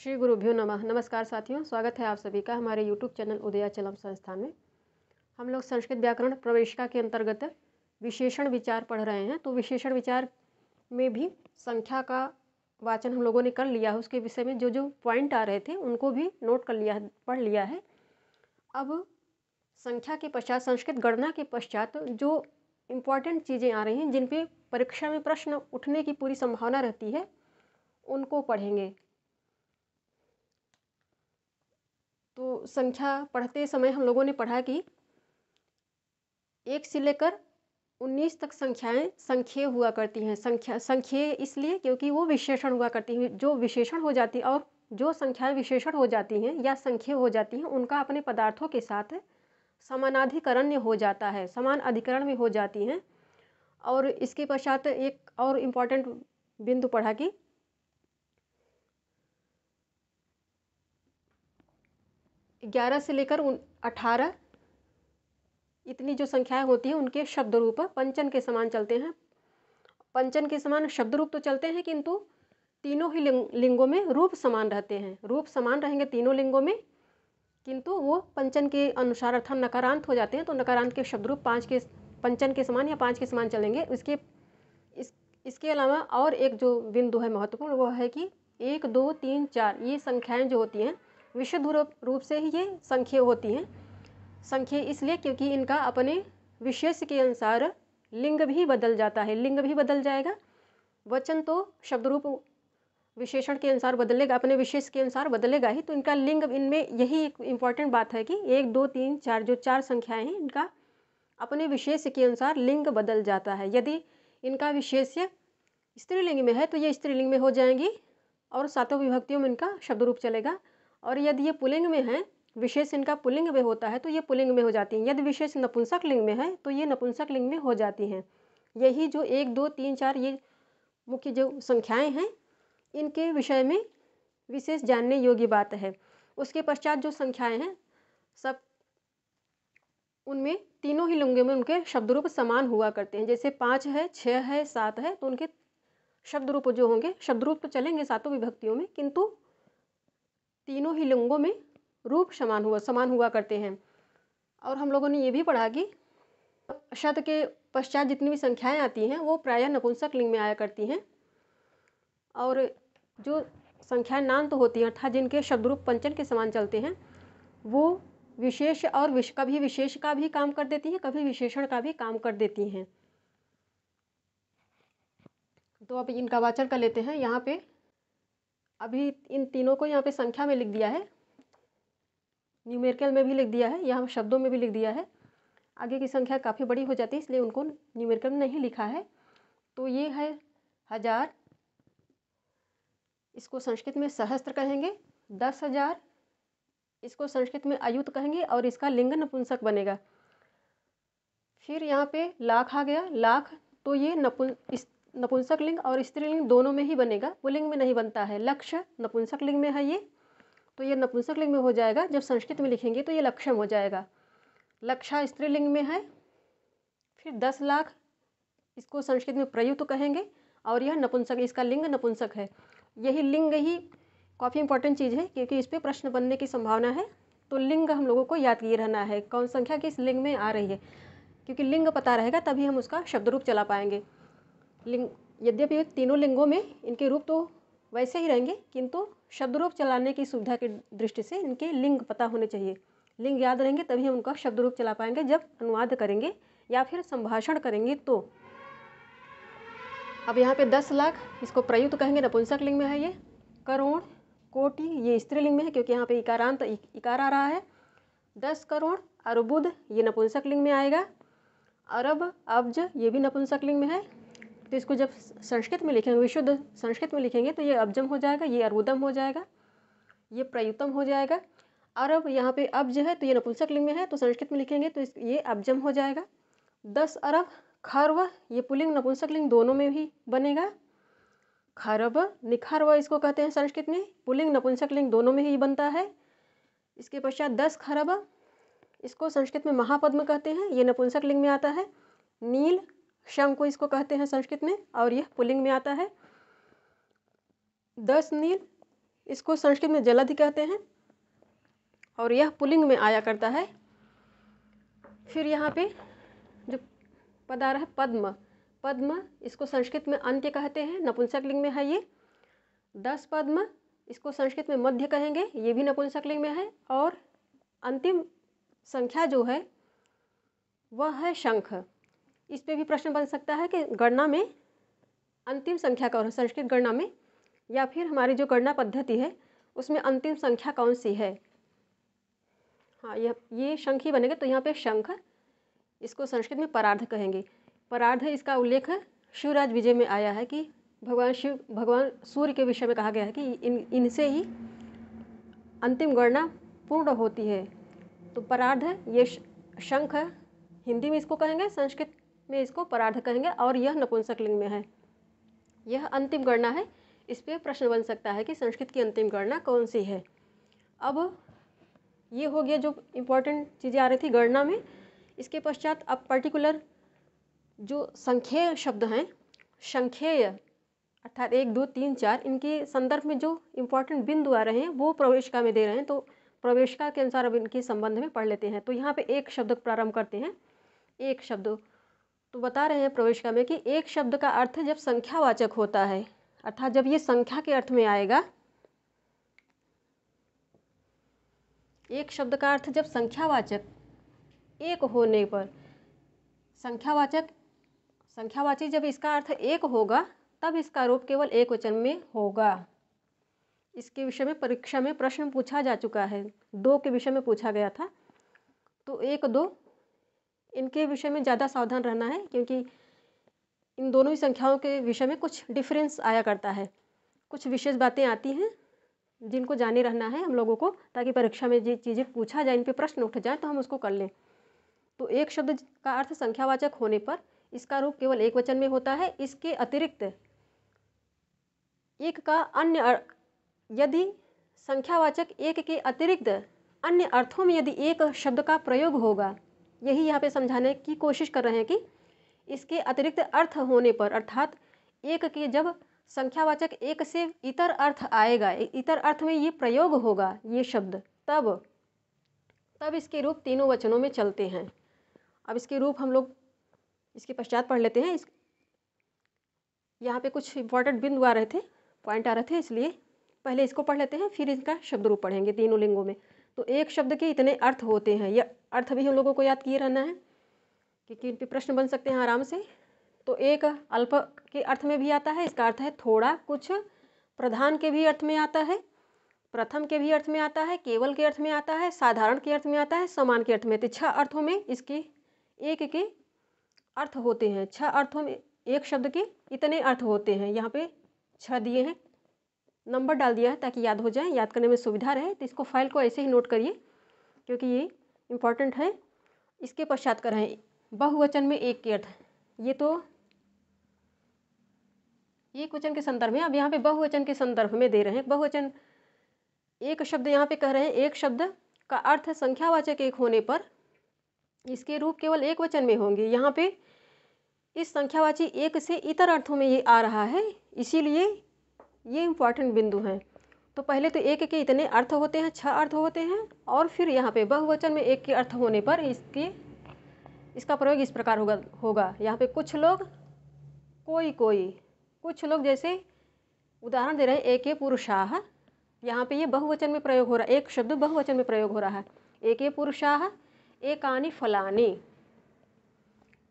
श्री गुरुभ्यो नमः। नमस्कार साथियों, स्वागत है आप सभी का हमारे YouTube चैनल उदयाचलम संस्थान में। हम लोग संस्कृत व्याकरण प्रवेशिका के अंतर्गत विशेषण विचार पढ़ रहे हैं। तो विशेषण विचार में भी संख्या का वाचन हम लोगों ने कर लिया है। उसके विषय में जो जो पॉइंट आ रहे थे उनको भी नोट कर लिया है, पढ़ लिया है। अब संख्या के पश्चात, संस्कृत गणना के पश्चात जो इम्पॉर्टेंट चीज़ें आ रही हैं, जिन पे परीक्षा में प्रश्न उठने की पूरी संभावना रहती है, उनको पढ़ेंगे। तो संख्या पढ़ते समय हम लोगों ने पढ़ा कि 1 से लेकर 19 तक संख्याएं संख्येय हुआ करती हैं। संख्येय इसलिए क्योंकि वो विशेषण हुआ करती हैं। जो विशेषण हो जाती और जो संख्याएं विशेषण हो जाती हैं या संख्येय हो जाती हैं, उनका अपने पदार्थों के साथ समानाधिकरण्य हो जाता है, समान अधिकरण में हो जाती हैं। और इसके पश्चात एक और इम्पॉर्टेंट बिंदु पढ़ा कि 11 से लेकर 18 इतनी जो संख्याएं होती हैं, उनके शब्द रूप पंचन के समान चलते हैं। पंचन के समान शब्द रूप तो चलते हैं, किंतु तीनों ही लिंगों में रूप समान रहते हैं। रूप समान रहेंगे तीनों लिंगों में, किंतु वो पंचन के अनुसार अर्थात नकारांत हो जाते हैं। तो नकारांत के शब्द रूप 5 के पंचन के समान या 5 के समान चलेंगे। इसके अलावा और एक जो बिंदु है महत्वपूर्ण, वो है कि 1, 2, 3, 4 ये संख्याएं जो होती हैं, विशुद्ध रूप से ही ये संख्येय होती हैं। संख्येय इसलिए क्योंकि इनका अपने विशेष के अनुसार लिंग भी बदल जाता है। लिंग भी बदल जाएगा। वचन तो शब्द रूप विशेषण के अनुसार बदलेगा, अपने विशेष के अनुसार बदलेगा ही। तो इनका लिंग, इनमें यही एक इम्पॉर्टेंट बात है कि 1, 2, 3, 4 जो 4 संख्याएं हैं, इनका अपने विशेष के अनुसार लिंग बदल जाता है। यदि इनका विशेष्य स्त्रीलिंग में है तो ये स्त्रीलिंग में हो जाएंगी और सातों विभक्तियों में इनका शब्द रूप चलेगा। और यदि ये पुल्लिंग में है, विशेष इनका पुल्लिंग में होता है, तो ये पुल्लिंग में हो जाती हैं। यदि विशेष नपुंसक लिंग में है तो ये नपुंसक लिंग में हो जाती हैं। यही जो 1, 2, 3, 4 ये मुख्य जो संख्याएं हैं, इनके विषय में विशेष जानने योग्य बात है। उसके पश्चात जो संख्याएं हैं, सब उनमें तीनों ही लिंगों में उनके शब्द रूप समान हुआ करते हैं। जैसे 5 है, 6 है, 7 है, तो उनके शब्द रूप जो होंगे, शब्द रूप तो चलेंगे सातों विभक्तियों में, किंतु तीनों ही लिंगों में रूप समान हुआ करते हैं। और हम लोगों ने ये भी पढ़ा कि शत के पश्चात जितनी भी संख्याएं आती हैं, वो प्रायः नपुंसक लिंग में आया करती हैं। और जो संख्याएं नान्त होती हैं, अर्थात जिनके शब्द रूप पंचन के समान चलते हैं, वो विशेष और कभी विशेष का भी काम कर देती हैं, कभी विशेषण का भी काम कर देती हैं। तो अब इनका वाचन कर लेते हैं। यहाँ पे अभी इन तीनों को यहाँ पे संख्या में लिख दिया है, न्यूमेरिकल में भी लिख दिया है, यहाँ शब्दों में भी लिख दिया है। आगे की संख्या काफ़ी बड़ी हो जाती है, इसलिए उनको न्यूमेरिकल में नहीं लिखा है। तो ये है 1000, इसको संस्कृत में सहस्त्र कहेंगे। 10,000 इसको संस्कृत में अयुत कहेंगे और इसका लिंग नपुंसक बनेगा। फिर यहाँ पे लाख आ गया। लाख तो ये नपुंसक लिंग और स्त्रीलिंग दोनों में ही बनेगा, पुल्लिंग में नहीं बनता है। लक्ष नपुंसक लिंग में है ये, तो ये नपुंसक लिंग में हो जाएगा। जब संस्कृत में लिखेंगे तो ये लक्षम हो जाएगा। लक्षा स्त्रीलिंग में है। फिर 10 लाख इसको संस्कृत में प्रयुक्त कहेंगे और यह नपुंसक, इसका लिंग नपुंसक है। यही लिंग ही काफ़ी इंपॉर्टेंट चीज़ है, क्योंकि इस पर प्रश्न बनने की संभावना है। तो लिंग हम लोगों को याद किए रहना है, कौन संख्या किस लिंग में आ रही है, क्योंकि लिंग पता रहेगा तभी हम उसका शब्द रूप चला पाएंगे। लिंग यद्यपि तीनों लिंगों में इनके रूप तो वैसे ही रहेंगे, किंतु शब्द रूप चलाने की सुविधा की दृष्टि से इनके लिंग पता होने चाहिए। लिंग याद रहेंगे तभी हम उनका शब्द रूप चला पाएंगे, जब अनुवाद करेंगे या फिर संभाषण करेंगे तो। अब यहाँ पे 10 लाख इसको प्रयुक्त कहेंगे, नपुंसक लिंग में है ये। करोड़, कोटि ये स्त्रीलिंग में है, क्योंकि यहाँ पे इकारांत इकार आ रहा है। 10 करोड़, अर्बुद ये नपुंसक लिंग में आएगा। अरब, अब्ज ये भी नपुंसक लिंग में है। तो इसको जब संस्कृत में लिखेंगे, विशुद्ध संस्कृत में लिखेंगे, तो ये अब्जम हो जाएगा, ये अर्बुदम हो जाएगा, ये प्रयुतम हो जाएगा। अरब यहाँ पे अब्ज है तो ये नपुंसक लिंग में है, तो संस्कृत में लिखेंगे तो ये अब्जम हो जाएगा। 10 अरब, खर्व ये पुल्लिंग नपुंसक लिंग दोनों में भी बनेगा। खरब, निखर्व इसको कहते हैं संस्कृत में, पुल्लिंग नपुंसक लिंग दोनों में ही बनता है। इसके पश्चात 10 खरब, इसको संस्कृत में महापद्म कहते हैं, ये नपुंसक लिंग में आता है। नील, शंख इसको कहते हैं संस्कृत में, और यह पुल्लिंग में आता है। 10 नील इसको संस्कृत में जलधि कहते हैं और यह पुल्लिंग में आया करता है। फिर यहाँ पे जो पद आ रहा है पद्म, पद्म इसको संस्कृत में अंत्य कहते हैं, नपुंसक लिंग में है ये। 10 पद्म इसको संस्कृत में मध्य कहेंगे, ये भी नपुंसक लिंग में है। और अंतिम संख्या जो है वह है शंख। इस पे भी प्रश्न बन सकता है कि गणना में अंतिम संख्या कौन है, संस्कृत गणना में या फिर हमारी जो गणना पद्धति है उसमें अंतिम संख्या कौन सी है। हाँ, ये शंख ही बनेगा। तो यहाँ पे शंख इसको संस्कृत में परार्ध कहेंगे। परार्ध इसका उल्लेख शिवराज विजय में आया है कि भगवान सूर्य के विषय में कहा गया है कि इनसे ही अंतिम गणना पूर्ण होती है। तो परार्ध ये शंख हिंदी में इसको कहेंगे, संस्कृत में इसको परार्ध कहेंगे और यह नपुंसक लिंग में है। यह अंतिम गणना है। इस पे प्रश्न बन सकता है कि संस्कृत की अंतिम गणना कौन सी है। अब ये हो गया जो इम्पोर्टेंट चीज़ें आ रही थी गणना में। इसके पश्चात अब पर्टिकुलर जो संख्येय शब्द हैं, संख्येय अर्थात 1, 2, 3, 4, इनके संदर्भ में जो इम्पोर्टेंट बिंदु आ रहे हैं वो प्रवेशिका में दे रहे हैं। तो प्रवेशिका के अनुसार अब इनके संबंध में पढ़ लेते हैं। तो यहाँ पे एक शब्द प्रारंभ करते हैं। एक शब्द तो बता रहे हैं प्रवेशिका में कि एक शब्द का अर्थ जब संख्यावाचक होता है, अर्थात जब ये संख्या के अर्थ में आएगा। एक शब्द का अर्थ जब संख्यावाचक एक होने पर, संख्यावाची जब इसका अर्थ एक होगा तब इसका रूप केवल एक वचन में होगा। इसके विषय में परीक्षा में प्रश्न पूछा जा चुका है, 2 के विषय में पूछा गया था। तो 1, 2 इनके विषय में ज़्यादा सावधान रहना है क्योंकि इन दोनों ही संख्याओं के विषय में कुछ डिफरेंस आया करता है, कुछ विशेष बातें आती हैं जिनको जाने रहना है हम लोगों को, ताकि परीक्षा में जो चीज़ें पूछा जाए, इन पे प्रश्न उठ जाए तो हम उसको कर लें। तो एक शब्द का अर्थ संख्यावाचक होने पर इसका रूप केवल एक वचन में होता है। इसके अतिरिक्त एक का अन्य, यदि संख्यावाचक एक के अतिरिक्त अन्य अर्थों में यदि एक शब्द का प्रयोग होगा, यही यहाँ पे समझाने की कोशिश कर रहे हैं कि इसके अतिरिक्त अर्थ होने पर, अर्थात एक के जब संख्यावाचक एक से इतर अर्थ आएगा, इतर अर्थ में ये प्रयोग होगा ये शब्द, तब इसके रूप तीनों वचनों में चलते हैं। अब इसके रूप हम लोग इसके पश्चात पढ़ लेते हैं। यहाँ पे कुछ इंपॉर्टेंट बिंदु आ रहे थे, पॉइंट आ रहे थे, इसलिए पहले इसको पढ़ लेते हैं, फिर इसका शब्द रूप पढ़ेंगे तीनों लिंगों में। तो एक शब्द के इतने अर्थ होते हैं, यह अर्थ भी हम लोगों को याद किए रहना है क्योंकि इन पर प्रश्न बन सकते हैं आराम से। तो एक अल्प के अर्थ में भी आता है, इसका अर्थ है थोड़ा कुछ। प्रधान के भी अर्थ में आता है, प्रथम के भी अर्थ में आता है, केवल के अर्थ में आता है, साधारण के अर्थ में आता है, समान के अर्थ में। तो 6 अर्थों में इसके एक के अर्थ होते हैं। 6 अर्थों में एक शब्द के इतने अर्थ होते हैं। यहाँ पे 6 दिए हैं, नंबर डाल दिया है ताकि याद हो जाए, याद करने में सुविधा रहे। तो इसको फाइल को ऐसे ही नोट करिए क्योंकि ये इम्पॉर्टेंट है। इसके पश्चात कर रहे हैं बहुवचन में एक के अर्थ। ये तो एक वचन के संदर्भ में, अब यहाँ पे बहुवचन के संदर्भ में दे रहे हैं। बहुवचन एक शब्द यहाँ पे कह रहे हैं, एक शब्द का अर्थ संख्यावाचक एक होने पर इसके रूप केवल एक वचन में होंगे। यहाँ पे इस संख्यावाची एक से इतर अर्थों में ये आ रहा है, इसीलिए ये इम्पॉर्टेंट बिंदु हैं। तो पहले तो एक के इतने अर्थ होते हैं, 6 अर्थ होते हैं, और फिर यहाँ पे बहुवचन में एक के अर्थ होने पर इसका प्रयोग इस प्रकार होगा। यहाँ पे कुछ लोग, कोई, कुछ लोग, जैसे उदाहरण दे रहे हैं एके पुरुषाः, यहाँ पे ये बहुवचन में प्रयोग हो रहा है, एक शब्द बहुवचन में प्रयोग हो रहा है। एके पुरुषाः एकानि फलानि,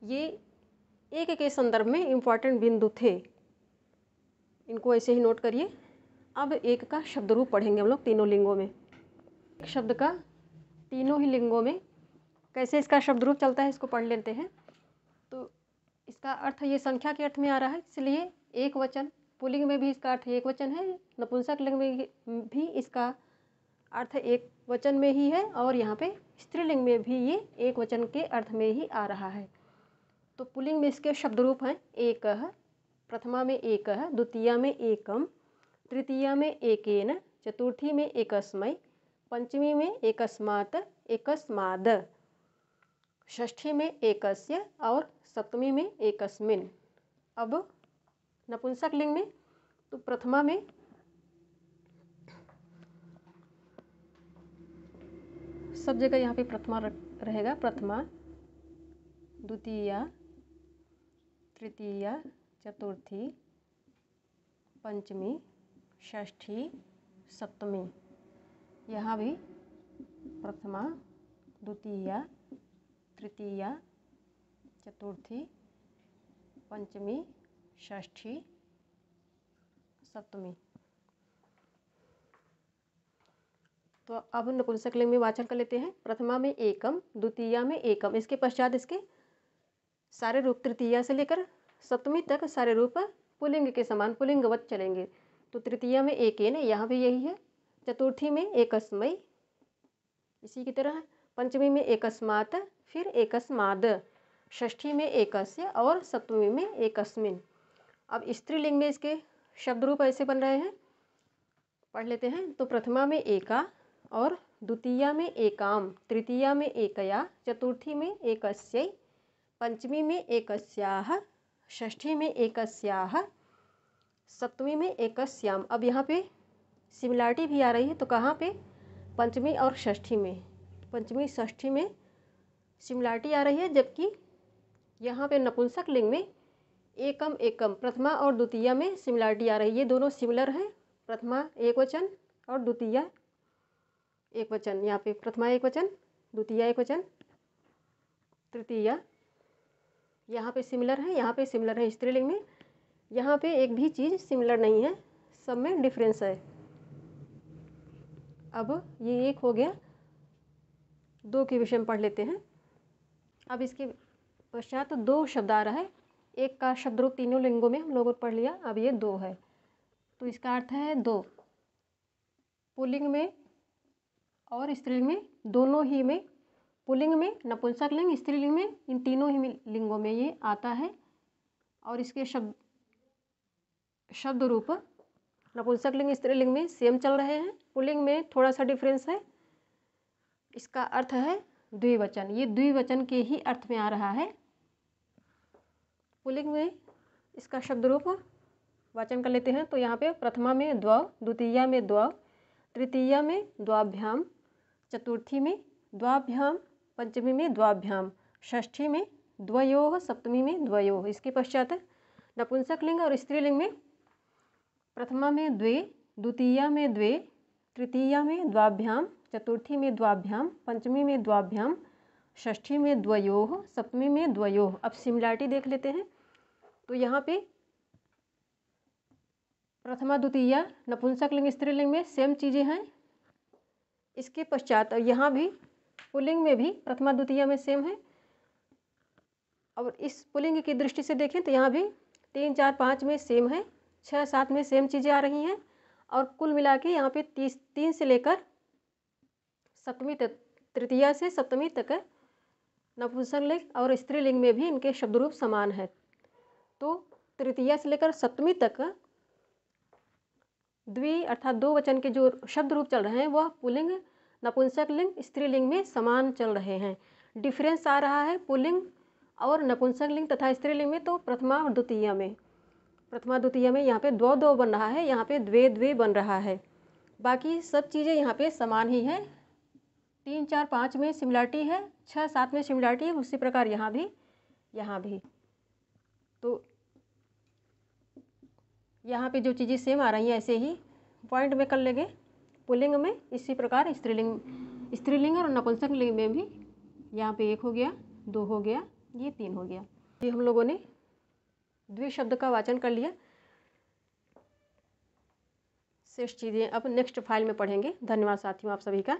ये एक के संदर्भ में इम्पॉर्टेंट बिंदु थे, इनको ऐसे ही नोट करिए। अब एक का शब्द रूप पढ़ेंगे हम लोग तीनों लिंगों में। एक शब्द का तीनों ही लिंगों में कैसे इसका शब्द रूप चलता है इसको पढ़ लेते हैं। तो इसका अर्थ ये संख्या के अर्थ में आ रहा है, इसलिए एक वचन। पुल्लिंग में भी इसका अर्थ एक वचन है, नपुंसक लिंग में भी इसका अर्थ एक वचन में ही है, और यहाँ पे स्त्रीलिंग में भी ये एक वचन के अर्थ में ही आ रहा है। तो पुल्लिंग में इसके शब्द रूप हैं एकः, प्रथमा में एकः, द्वितीया में एकम, तृतीया में एकेन, चतुर्थी में एकस्मै, पंचमी में एकस्मात्, एकस्माद्, षष्ठी में एकस्य और सप्तमी में एकस्मिन्। अब नपुंसक लिंग में तो प्रथमा में सब जगह यहाँ पे प्रथमा रहेगा। प्रथमा, द्वितीया, तृतीया, चतुर्थी, पंचमी, षष्ठी, सप्तमी। यहाँ भी प्रथमा, द्वितीया, तृतीया, चतुर्थी, पंचमी, षष्ठी, सप्तमी। तो अब नपुंसकलिंग में वाचन कर लेते हैं। प्रथमा में एकम, द्वितीया में एकम, इसके पश्चात इसके सारे रूप तृतीया से लेकर सप्तमी तक सारे रूप पुल्लिंग के समान पुल्लिंगवत चलेंगे। तो तृतीया में एकेन, यहाँ भी यही है। चतुर्थी में एकस्मै, इसी की तरह। पंचमी में एकस्मात्, फिर एकस्माद्। षष्ठी में एकस्य और सप्तमी में एकस्मिन्। अब स्त्रीलिंग में इसके शब्द रूप ऐसे बन रहे हैं, पढ़ लेते हैं। तो प्रथमा में एका और द्वितीया में एकाम, तृतीया में एकया, चतुर्थी में एकस्यै, पंचमी में एकस्याः, षष्ठी में एकस्याः, सप्तमी में एकस्याम। अब यहाँ पे सिमिलरिटी भी आ रही है। तो कहाँ पे? पंचमी और षष्ठी में। पंचमी षष्ठी में सिमिलरिटी आ रही है, जबकि यहाँ पे नपुंसक लिंग में एकम एकम, प्रथमा और द्वितीया में सिमिलरिटी आ रही है। ये दोनों सिमिलर हैं। प्रथमा एक वचन और द्वितीया एक वचन। यहाँ पे प्रथमा एक वचन, द्वितीया एक वचन, तृतीया यहाँ पे सिमिलर है, यहाँ पे सिमिलर है। स्त्रीलिंग में यहाँ पे एक भी चीज़ सिमिलर नहीं है, सब में डिफरेंस है। अब ये एक हो गया। दो के विषय में पढ़ लेते हैं। अब इसके पश्चात दो शब्द आ रहा है। एक का शब्द रूप तीनों लिंगों में हम लोगों ने पढ़ लिया, अब ये दो है। तो इसका अर्थ है दो। पुल्लिंग में और स्त्रीलिंग में, दोनों ही में, पुल्लिंग में नपुंसक लिंग, स्त्रीलिंग में, इन तीनों ही लिंगों में ये आता है। और इसके शब्द रूप नपुंसक लिंग स्त्रीलिंग में सेम चल रहे हैं, पुल्लिंग में थोड़ा सा डिफरेंस है। इसका अर्थ है द्विवचन, ये द्विवचन के ही अर्थ में आ रहा है। पुल्लिंग में इसका शब्द रूप वाचन कर लेते हैं। तो यहाँ पे प्रथमा में द्वौ, द्वितीया में द्वौ, तृतीया में द्वाभ्याम, चतुर्थी में द्वाभ्याम, पंचमी में द्वाभ्याम, षष्ठी में द्वयोः, सप्तमी में द्वयोः। इसके पश्चात नपुंसक लिंग और स्त्रीलिंग में प्रथमा में द्वे, द्वितीया में द्वे, तृतीया में द्वाभ्याम, चतुर्थी में द्वाभ्याम, पंचमी में द्वाभ्याम, षष्ठी में द्वयोः, सप्तमी में द्वयोः। अब सिमिलरिटी देख लेते हैं। तो यहाँ पे प्रथमा द्वितीया नपुंसक लिंग स्त्रीलिंग में सेम चीज़ें हैं। इसके पश्चात यहाँ भी पुल्लिंग में भी प्रथमा द्वितीया में सेम है। और इस पुल्लिंग की दृष्टि से देखें तो यहाँ भी 3, 4, 5 में सेम है, 6, 7 में सेम चीज़ें आ रही हैं। और कुल मिला के यहाँ पे 3 से लेकर सप्तमी तक, तृतीया से सप्तमी तक नपुंसक लिंग और स्त्रीलिंग में भी इनके शब्द रूप समान है। तो तृतीया से लेकर सप्तमी तक द्वि अर्थात दो वचन के जो शब्द रूप चल रहे हैं वह पुल्लिंग, नपुंसक लिंग, स्त्रीलिंग में समान चल रहे हैं। डिफरेंस आ रहा है पुल्लिंग और नपुंसक लिंग तथा स्त्रीलिंग में। तो प्रथमा और द्वितीया में, प्रथमा द्वितीया में यहाँ पे द्वौ द्वौ बन रहा है, यहाँ पे द्वे द्वे बन रहा है। बाकी सब चीज़ें यहाँ पे समान ही है। 3, 4, 5 में सिमिलरिटी है, 6, 7 में सिमिलरिटी है। उसी प्रकार यहाँ भी। तो यहाँ पे जो चीज़ें सेम आ रही हैं ऐसे ही पॉइंट में कर लेंगे पुल्लिंग में। इसी प्रकार स्त्रीलिंग और नपुंसक लिंग में भी यहाँ पे 1 हो गया, 2 हो गया, ये 3 हो गया। ये हम लोगों ने द्वि शब्द का वाचन कर लिया। शेष चीज़ें अब नेक्स्ट फाइल में पढ़ेंगे। धन्यवाद साथियों आप सभी का।